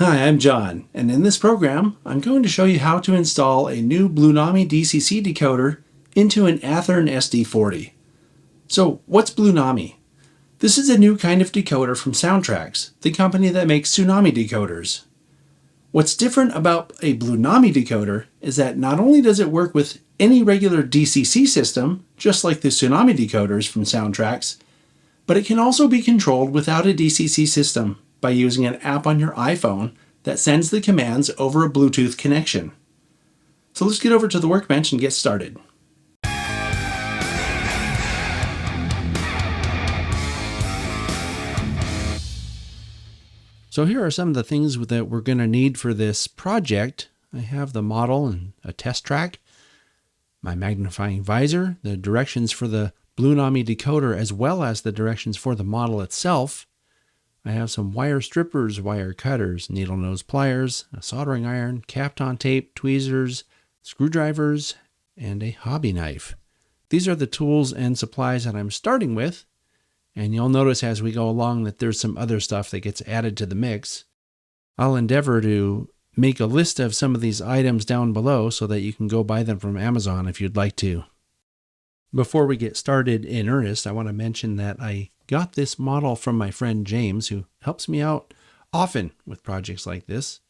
Hi, I'm John, and in this program, I'm going to show you how to install a new Blunami DCC decoder into an Athearn SD40. So, what's Blunami? This is a new kind of decoder from SoundTraxx, the company that makes Tsunami decoders. What's different about a Blunami decoder is that not only does it work with any regular DCC system, just like the Tsunami decoders from SoundTraxx, but it can also be controlled without a DCC system by using an app on your iPhone that sends the commands over a Bluetooth connection. So let's get over to the workbench and get started. So here are some of the things that we're going to need for this project. I have the model and a test track, my magnifying visor, the directions for the Blunami decoder as well as the directions for the model itself. I have some wire strippers, wire cutters, needle nose pliers, a soldering iron, Kapton tape, tweezers, screwdrivers, and a hobby knife. These are the tools and supplies that I'm starting with, and you'll notice as we go along that there's some other stuff that gets added to the mix. I'll endeavor to make a list of some of these items down below so that you can go buy them from Amazon if you'd like to. Before we get started in earnest, I want to mention that I got this model from my friend James, who helps me out often with projects like this.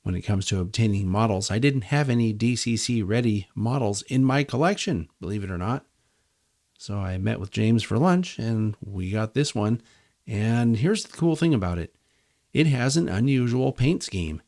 When it comes to obtaining models, I didn't have any DCC ready models in my collection, believe it or not. So I met with James for lunch and we got this one. And here's the cool thing about it. It has an unusual paint scheme.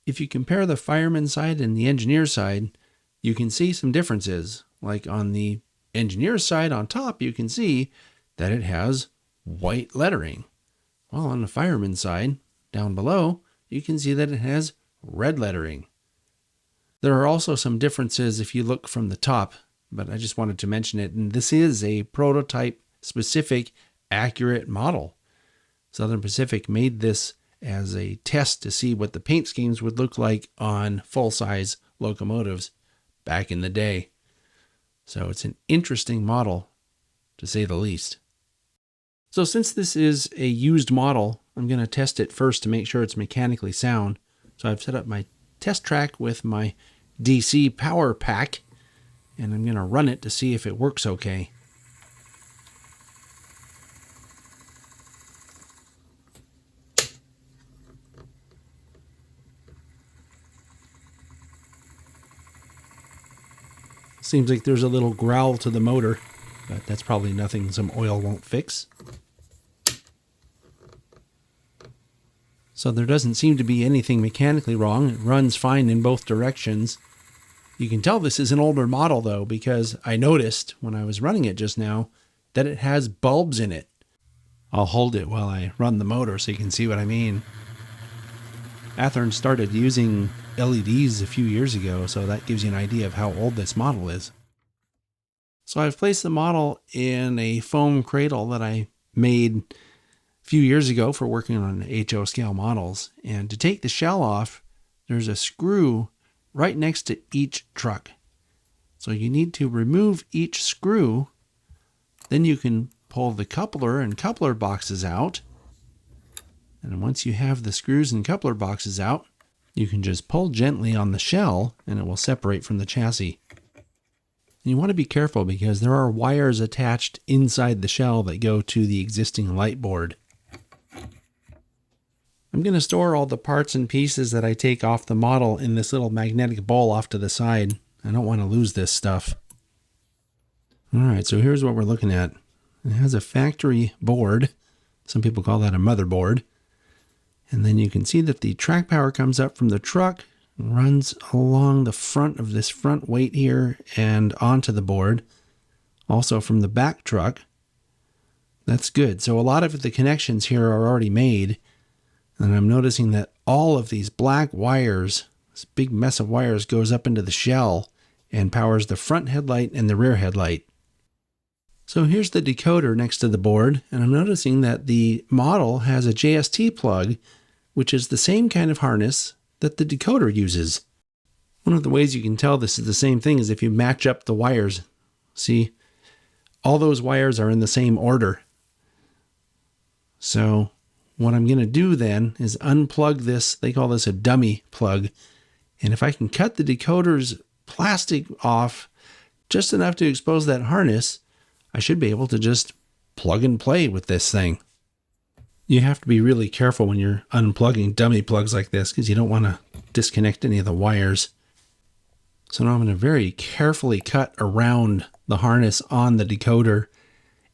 If you compare the fireman side and the engineer side, you can see some differences. Like on the engineer's side on top, you can see that it has white lettering. While on the fireman's side, down below, you can see that it has red lettering. There are also some differences if you look from the top, but I just wanted to mention it. And this is a prototype specific, accurate model. Southern Pacific made this as a test to see what the paint schemes would look like on full-size locomotives back in the day. So it's an interesting model, to say the least. So since this is a used model, I'm going to test it first to make sure it's mechanically sound. So I've set up my test track with my DC power pack, and I'm going to run it to see if it works okay. Seems like there's a little growl to the motor, but that's probably nothing some oil won't fix. So there doesn't seem to be anything mechanically wrong. It runs fine in both directions. You can tell this is an older model though, because I noticed when I was running it just now that it has bulbs in it. I'll hold it while I run the motor so you can see what I mean. Athearn started using LEDs a few years ago, so that gives you an idea of how old this model is. So I've placed the model in a foam cradle that I made a few years ago for working on HO scale models. And to take the shell off, there's a screw right next to each truck. So you need to remove each screw, then you can pull the coupler and coupler boxes out. And once you have the screws and coupler boxes out, you can just pull gently on the shell and it will separate from the chassis. And you want to be careful because there are wires attached inside the shell that go to the existing light board. I'm going to store all the parts and pieces that I take off the model in this little magnetic bowl off to the side. I don't want to lose this stuff. Alright, so here's what we're looking at. It has a factory board. Some people call that a motherboard. And then you can see that the track power comes up from the truck, runs along the front of this front weight here and onto the board. Also from the back truck. That's good. So a lot of the connections here are already made. And I'm noticing that all of these black wires, this big mess of wires, goes up into the shell and powers the front headlight and the rear headlight. So here's the decoder next to the board, and I'm noticing that the model has a JST plug, which is the same kind of harness that the decoder uses. One of the ways you can tell this is the same thing is if you match up the wires. See, all those wires are in the same order. So what I'm going to do then is unplug this. They call this a dummy plug. And if I can cut the decoder's plastic off just enough to expose that harness, I should be able to just plug and play with this thing. You have to be really careful when you're unplugging dummy plugs like this because you don't want to disconnect any of the wires. So now I'm going to very carefully cut around the harness on the decoder.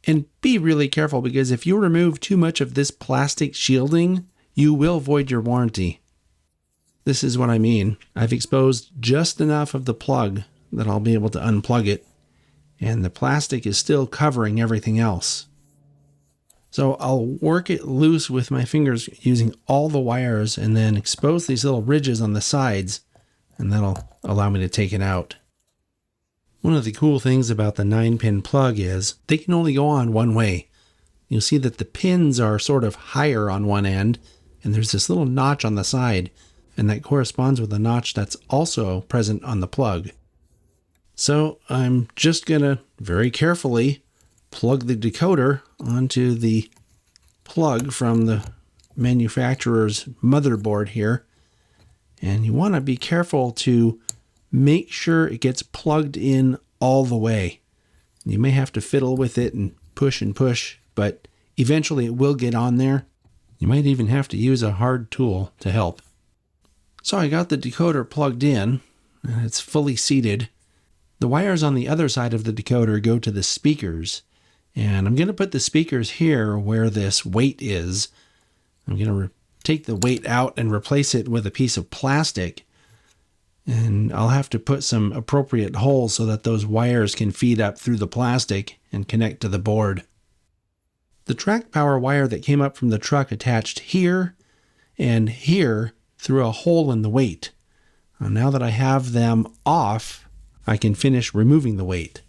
And be really careful, because if you remove too much of this plastic shielding, you will void your warranty. This is what I mean. I've exposed just enough of the plug that I'll be able to unplug it, and the plastic is still covering everything else. So I'll work it loose with my fingers using all the wires and then expose these little ridges on the sides, and that'll allow me to take it out. One of the cool things about the 9-pin plug is they can only go on one way. You'll see that the pins are sort of higher on one end, and there's this little notch on the side, and that corresponds with the notch that's also present on the plug. So I'm just going to very carefully plug the decoder onto the plug from the manufacturer's motherboard here. And you want to be careful to make sure it gets plugged in all the way. You may have to fiddle with it and push, but eventually it will get on there. You might even have to use a hard tool to help. So I got the decoder plugged in, and it's fully seated. The wires on the other side of the decoder go to the speakers, and I'm going to put the speakers here where this weight is. I'm going to take the weight out and replace it with a piece of plastic. And I'll have to put some appropriate holes so that those wires can feed up through the plastic and connect to the board. The track power wire that came up from the truck attached here and here through a hole in the weight. Now that I have them off, I can finish removing the weight.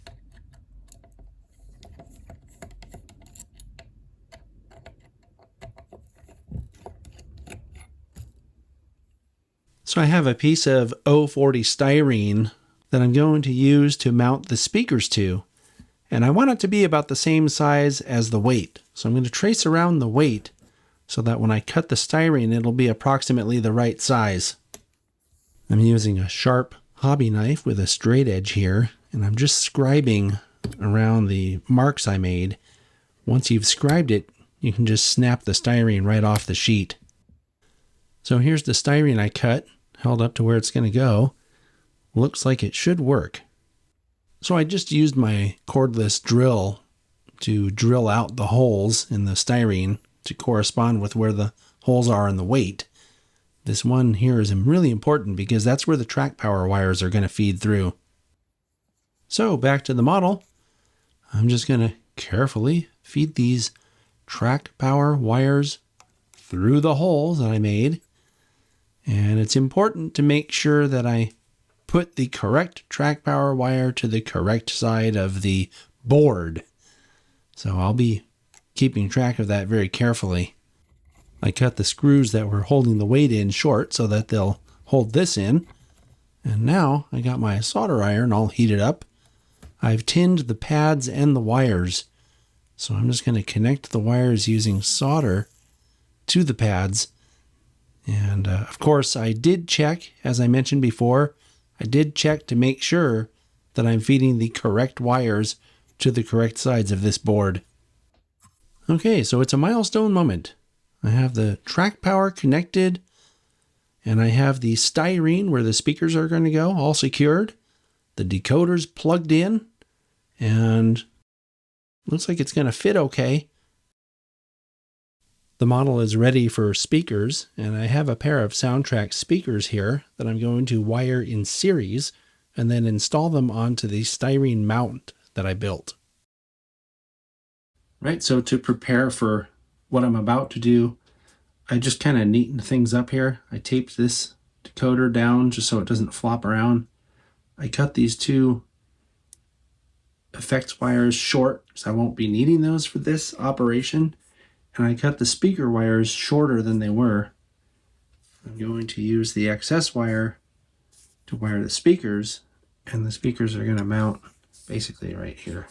So I have a piece of 040 styrene that I'm going to use to mount the speakers to. And I want it to be about the same size as the weight. So I'm going to trace around the weight so that when I cut the styrene, it'll be approximately the right size. I'm using a sharp hobby knife with a straight edge here, and I'm just scribing around the marks I made. Once you've scribed it, you can just snap the styrene right off the sheet. So here's the styrene I cut, held up to where it's going to go. Looks like it should work. So I just used my cordless drill to drill out the holes in the styrene to correspond with where the holes are in the weight. This one here is really important because that's where the track power wires are going to feed through. So back to the model. I'm just going to carefully feed these track power wires through the holes that I made. And it's important to make sure that I put the correct track power wire to the correct side of the board. So I'll be keeping track of that very carefully. I cut the screws that were holding the weight in short so that they'll hold this in. And now I got my solder iron all heated up. I've tinned the pads and the wires. So I'm just going to connect the wires using solder to the pads. And of course, I did check, as I mentioned before, I did check to make sure that I'm feeding the correct wires to the correct sides of this board. Okay, so it's a milestone moment. I have the track power connected, and I have the styrene where the speakers are going to go, all secured. The decoder's plugged in, and looks like it's going to fit okay. The model is ready for speakers, and I have a pair of SoundTraxx speakers here that I'm going to wire in series and then install them onto the styrene mount that I built. Right, so to prepare for what I'm about to do, I just kind of neatened things up here. I taped this decoder down just so it doesn't flop around. I cut these two effects wires short, so I won't be needing those for this operation. And I cut the speaker wires shorter than they were. I'm going to use the excess wire to wire the speakers, and the speakers are going to mount basically right here.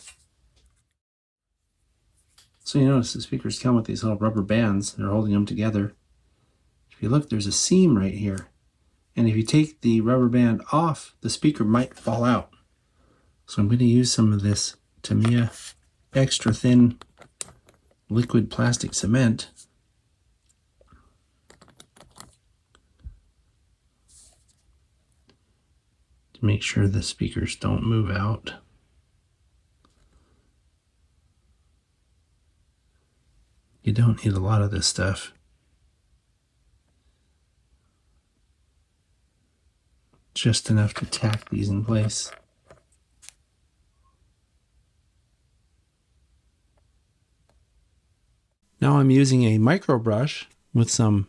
So you notice the speakers come with these little rubber bands. They're holding them together. If you look, there's a seam right here. And if you take the rubber band off, the speaker might fall out. So I'm going to use some of this Tamiya extra thin liquid plastic cement. To make sure the speakers don't move out. You don't need a lot of this stuff. Just enough to tack these in place. Now I'm using a micro brush with some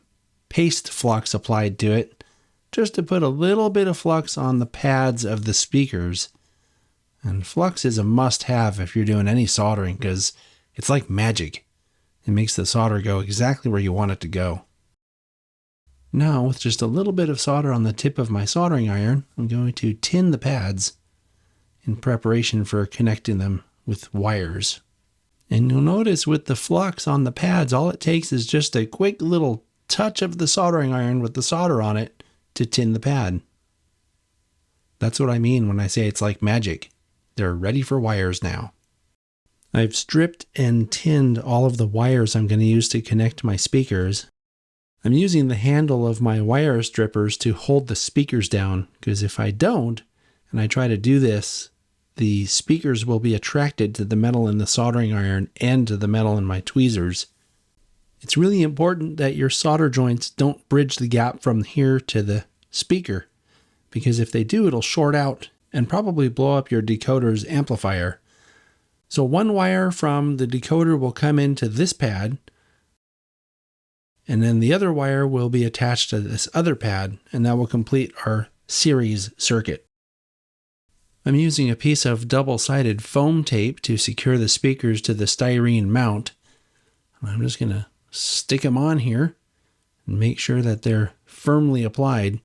paste flux applied to it, just to put a little bit of flux on the pads of the speakers. And flux is a must-have if you're doing any soldering, because it's like magic. It makes the solder go exactly where you want it to go. Now, with just a little bit of solder on the tip of my soldering iron, I'm going to tin the pads in preparation for connecting them with wires. And you'll notice with the flux on the pads, all it takes is just a quick little touch of the soldering iron with the solder on it to tin the pad. That's what I mean when I say it's like magic. They're ready for wires now. I've stripped and tinned all of the wires I'm going to use to connect my speakers. I'm using the handle of my wire strippers to hold the speakers down, because if I don't, and I try to do this, the speakers will be attracted to the metal in the soldering iron and to the metal in my tweezers. It's really important that your solder joints don't bridge the gap from here to the speaker, because if they do, it'll short out and probably blow up your decoder's amplifier. So one wire from the decoder will come into this pad, and then the other wire will be attached to this other pad, and that will complete our series circuit. I'm using a piece of double-sided foam tape to secure the speakers to the styrene mount. I'm just going to stick them on here and make sure that they're firmly applied.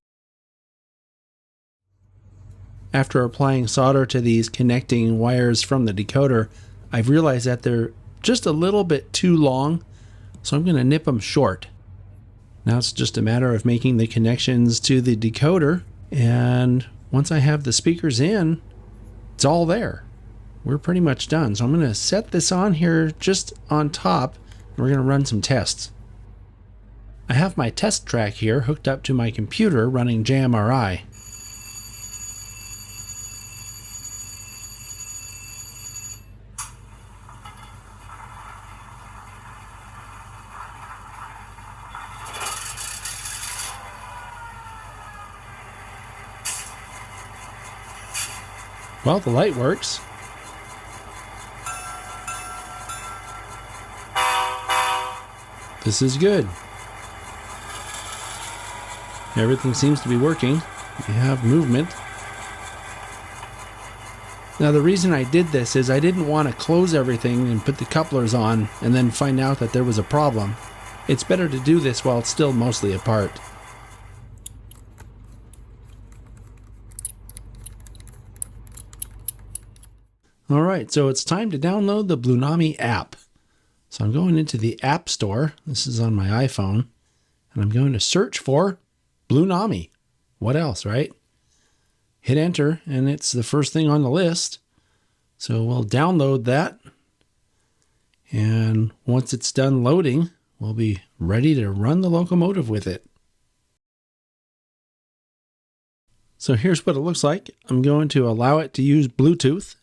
After applying solder to these connecting wires from the decoder, I've realized that they're just a little bit too long, so I'm going to nip them short. Now it's just a matter of making the connections to the decoder, and once I have the speakers in, it's all there. We're pretty much done. So I'm going to set this on here just on top, and we're going to run some tests. I have my test track here hooked up to my computer running JMRI. Well, the light works. This is good. Everything seems to be working. We have movement. Now the reason I did this is I didn't want to close everything and put the couplers on and then find out that there was a problem. It's better to do this while it's still mostly apart. Alright, so it's time to download the Blunami app. So I'm going into the App Store. This is on my iPhone. And I'm going to search for Blunami. What else, right? Hit enter, and it's the first thing on the list. So we'll download that. And once it's done loading, we'll be ready to run the locomotive with it. So here's what it looks like. I'm going to allow it to use Bluetooth.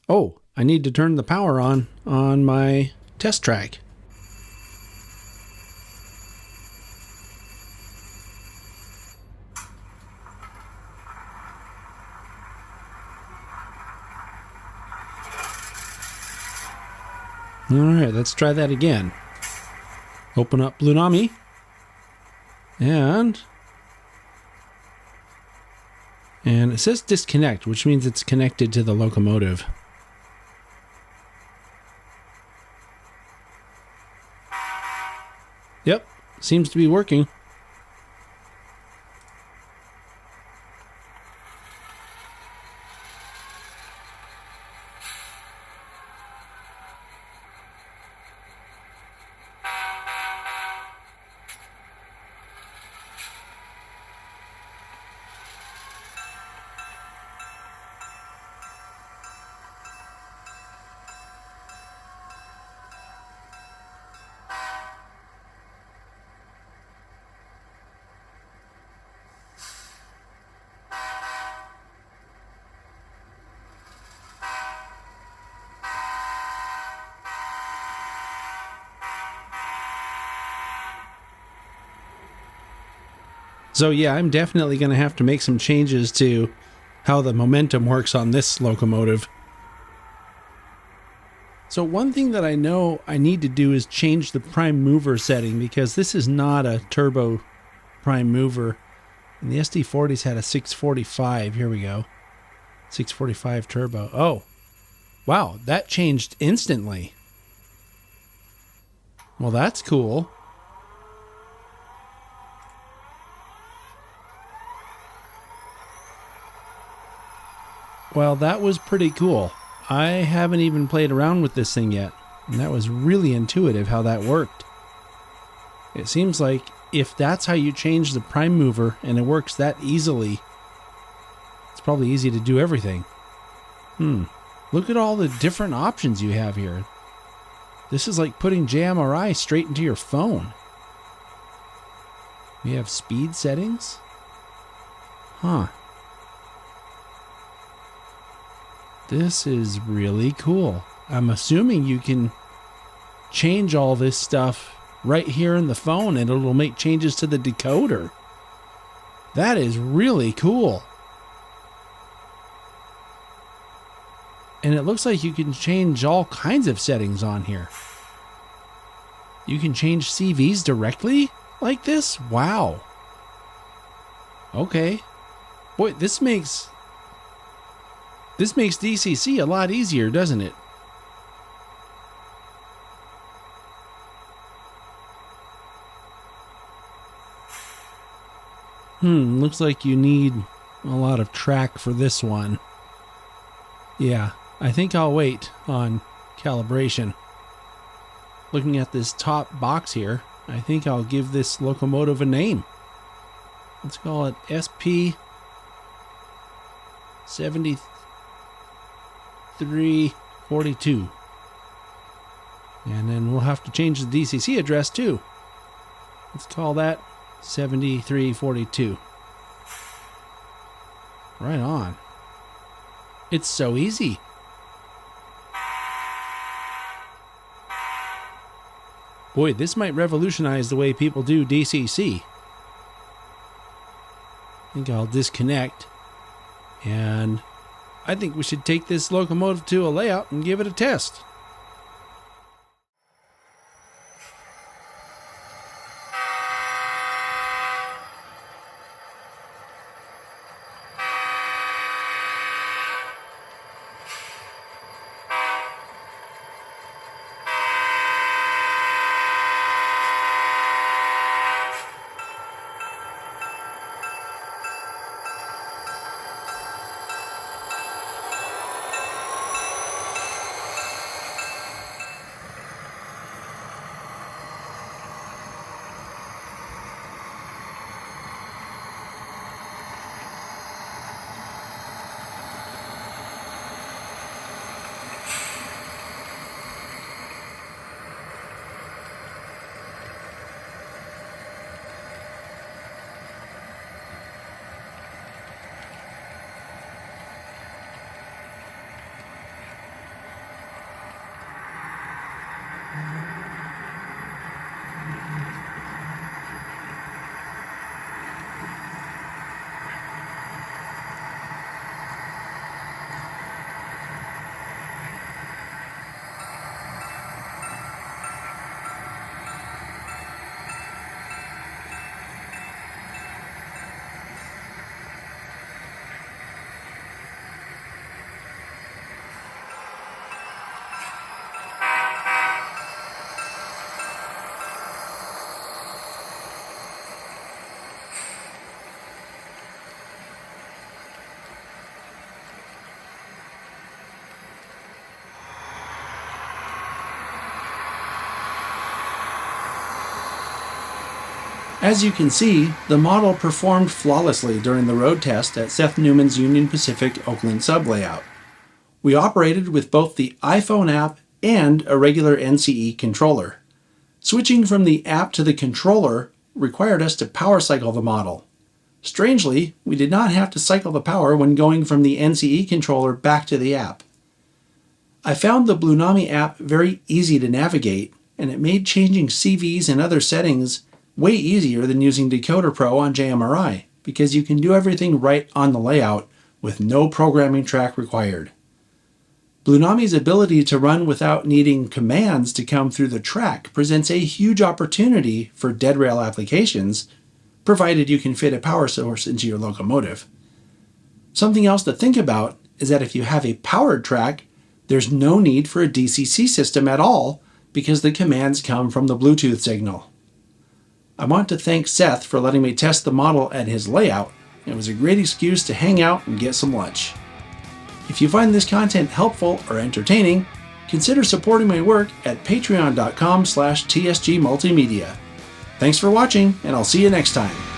Oh, I need to turn the power on my test track. All right, let's try that again. Open up Blunami, and it says disconnect, which means it's connected to the locomotive. Yep, seems to be working. So yeah, I'm definitely going to have to make some changes to how the momentum works on this locomotive. So one thing that I know I need to do is change the prime mover setting, because this is not a turbo prime mover. And the SD40's had a 645. Here we go. 645 turbo. Oh, wow, that changed instantly. Well, that's cool. Well, that was pretty cool. I haven't even played around with this thing yet, and that was really intuitive how that worked. It seems like if that's how you change the prime mover and it works that easily, it's probably easy to do everything. Look at all the different options you have here. This is like putting JMRI straight into your phone. We have speed settings? Huh. This is really cool. I'm assuming you can change all this stuff right here in the phone and it'll make changes to the decoder. That is really cool. And it looks like you can change all kinds of settings on here. You can change CVs directly like this? Wow. Okay. Boy, this makes DCC a lot easier, doesn't it? Looks like you need a lot of track for this one. Yeah, I think I'll wait on calibration. Looking at this top box here, I think I'll give this locomotive a name. Let's call it SP7342. And then we'll have to change the DCC address too. Let's call that 7342. Right on. It's so easy. Boy, this might revolutionize the way people do DCC. I think I'll disconnect. And I think we should take this locomotive to a layout and give it a test. As you can see, the model performed flawlessly during the road test at Seth Newman's Union Pacific Oakland sub layout. We operated with both the iPhone app and a regular NCE controller. Switching from the app to the controller required us to power cycle the model. Strangely, we did not have to cycle the power when going from the NCE controller back to the app. I found the Blunami app very easy to navigate, and it made changing CVs and other settings way easier than using Decoder Pro on JMRI because you can do everything right on the layout with no programming track required. Blunami's ability to run without needing commands to come through the track presents a huge opportunity for dead rail applications, provided you can fit a power source into your locomotive. Something else to think about is that if you have a powered track, there's no need for a DCC system at all because the commands come from the Bluetooth signal. I want to thank Seth for letting me test the model at his layout. It was a great excuse to hang out and get some lunch. If you find this content helpful or entertaining, consider supporting my work at patreon.com/tsgmultimedia. Thanks for watching, and I'll see you next time.